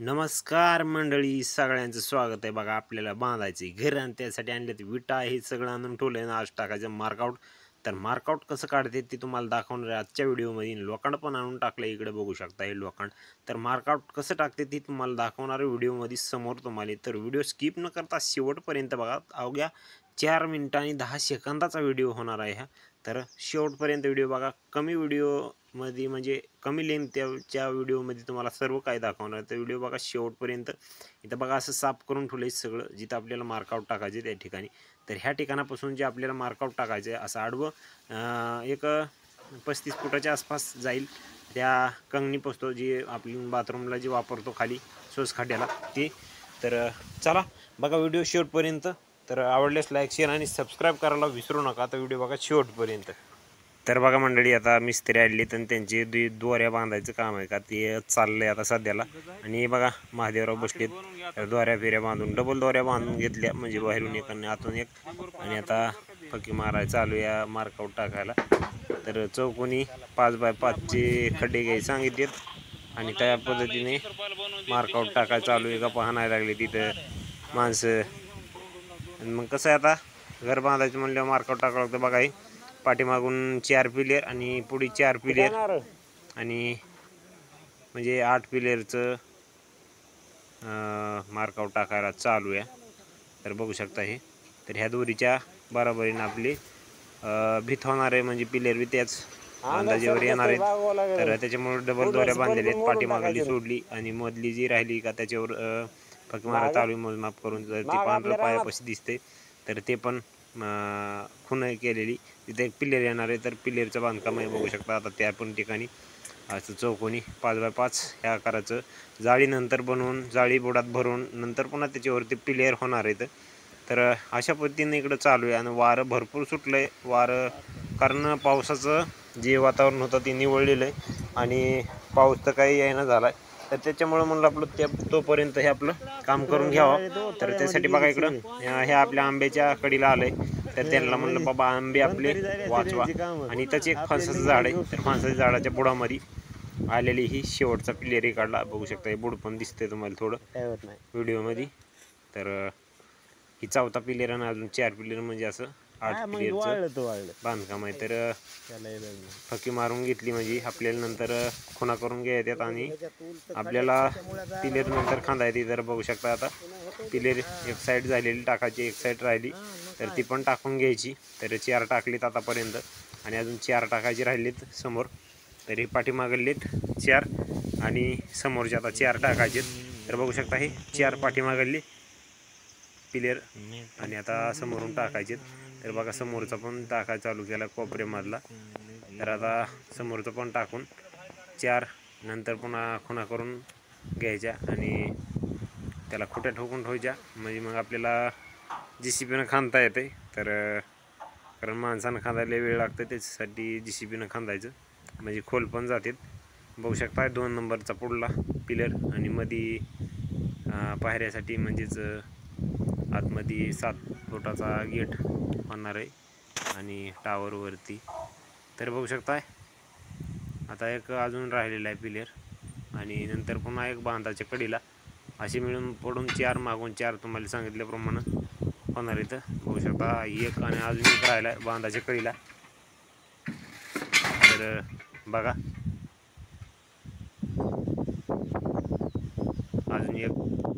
नमस्कार मंडळी, सगळ्यांचं स्वागत आहे. बघा, आपल्याला बांधायचे घर आणि त्यासाठी आणले ते विटा हे सगळं आणून ठेवलंय ना. आज टाकायचं मार्कआउट. तर मार्कआउट कसं काढते ते तुम्हाला दाखवणार आहे आजच्या व्हिडिओमध्ये. लोखंड पण आणून टाकलं, इकडे बघू शकता हे लोखंड. तर मार्कआउट कसं टाकते ते तुम्हाला दाखवणार आहे व्हिडिओमध्ये समोर तुम्हाला. तर व्हिडिओ स्किप न करता शेवटपर्यंत बघा. अवघ्या 4 मिनिटं आणि 10 सेकंदाचा व्हिडिओ होणार आहे हा. तर शेवटपर्यंत व्हिडिओ बघा. कमी व्हिडिओमध्ये म्हणजे कमी लेंथच्या व्हिडिओमध्ये तुम्हाला सर्व काही दाखवणार. तर व्हिडिओ बघा शेवटपर्यंत. इथं बघा असं साफ करून ठेवलं सगळं, जिथं आपल्याला मार्कआउट टाकायचे त्या ठिकाणी. तर ह्या ठिकाणापासून जे आपल्याला मार्कआउट टाकायचं आहे असं आडवं एक 35 फुटाच्या आसपास जाईल. त्या कंगणी पोचतो जी आपली बाथरूमला जी वापरतो खाली सोस खाट्याला ती. तर चला बघा व्हिडिओ शेवटपर्यंत. तर आवडल्यास लाईक शेअर आणि सबस्क्राईब करायला विसरू नका. तर व्हिडिओ बघा शेवटपर्यंत. तर बघा मंडळी, आता मिस्त्री आले तर त्यांचे दोऱ्या बांधायचं काम आहे का ते चाललंय आता सध्याला. आणि बघा महादेवराव बसलेत. तर दोऱ्या फेऱ्या बांधून डबल दोऱ्या बांधून घेतल्या, म्हणजे बाहेरून एक आणि आतून एक. आणि आता फकी मारायला चालू या मार्कआउट टाकायला. तर चौकोनी 5x5चे खड्डे घ्यायचे सांगितलेत आणि त्या पद्धतीने मार्कआउट टाकायला चालू आहे का पाहणायला लागले तिथं माणसं. मग कसं आहे, आता घर बांधायचं म्हणल्यावर मार्कआउट टाकावं लागतं. बघा, पाठीमागून 4 पिलेर आणि पुढे 4 पिलेर आणि म्हणजे 8 पिलेरचं मार्कआउट टाकायला चालू आहे. तर बघू शकता हे. तर ह्या दोरीच्या बरोबरीनं आपली भीत होणार आहे, म्हणजे पिलेर बी त्याच अंदाजेवर येणार आहेत. तर त्याच्यामुळे डबल दोऱ्या बांधलेल्या आहेत. पाठीमागली सोडली आणि मधली जी राहिली का त्याच्यावर फक्त मारा चालू मोजमाप करून. जर ती पांढरं पायापाशी दिसते तर ते पण खून केलेली तिथे एक पिलेर येणार आहे. तर पिलेरचं बांधकाम आहे बघू शकता. आता त्या पण ठिकाणी असं चौकोनी 5x5 ह्या आकाराचं जाळी नंतर बनवून जाळी बुडात भरून नंतर पुन्हा त्याच्यावरती पिलेर होणार आहेत. तर अशा पद्धतीने इकडं चालू आहे. आणि वारं भरपूर सुटलं आहे. वारं कारण पावसाचं जे वातावरण होतं ते निवळलेलं आहे आणि पाऊस तर काही येणं झाला आहे. तर त्याच्यामुळं म्हणलं आपलं तोपर्यंत हे आपलं काम करून घ्यावं. तर त्यासाठी बघा इकडं हे आपल्या आंब्याच्या कडीला आलं आहे. तर त्यांना म्हणलं बाबा आंबे आपले वाचवा. आणि इथंच एक फणसाचं झाड आहे. तर फणसाच्या झाडाच्या बुडामध्ये आलेली ही शेवटचा पिलेरी काढला बघू शकता. हे बुड पण दिसतंय तुम्हाला थोडं व्हिडिओमध्ये. तर ही 4था पिलेर आणि अजून 4 पिलेर, म्हणजे असं 8 पिलेरचं बांधकाम आहे. तर फकी मारून घेतली म्हणजे आपल्याला नंतर खुणा करून घ्यायच्यात आणि आपल्याला पिलेर नंतर खांदा येते. तर बघू शकता आता पिलेर एक साईड झालेली टाकायची, एक साईड राहिली तर ती पण टाकून घ्यायची. तर 4 टाकलीत आतापर्यंत आणि अजून 4 टाकायची राहिलीत समोर. तरी पाठीमागलेत 4 आणि समोरचे आता 4 टाकायचे. तर बघू शकता हे 4 पाठीमागले पिलेर आणि आता समोरून टाकायचे. तर बघा समोरचा पण टाकायला चालू केला कोपऱ्यामधला. तर आता समोरचं पण टाकून 4 नंतर पुन्हा खुणा करून घ्यायच्या आणि त्याला खुट्या ठोकून ठेवायच्या, म्हणजे मग आपल्याला JCBनं खांदता येते. तर कारण माणसानं खांदायला वेळ लागतं, त्याच्यासाठी JCBनं खांदायचं म्हणजे खोल पण जातात. बघू शकता 2 नंबरचा पुढला पिलर आणि मध्ये पायऱ्यासाठी म्हणजेच आतमध्ये 7 फुटाचा गेट होणार आहे आणि टावरवरती. तर बघू शकताय आता एक अजून राहिलेला आहे पिलेर आणि नंतर पुन्हा एक बांधाच्या कडीला असे मिळून पडून 4 मागून 4 तुम्हाला सांगितल्याप्रमाणे होणार आहे. तर बघू शकता एक आणि अजून एक राहिला आहे बांधाच्या कडीला. तर बघा अजून एक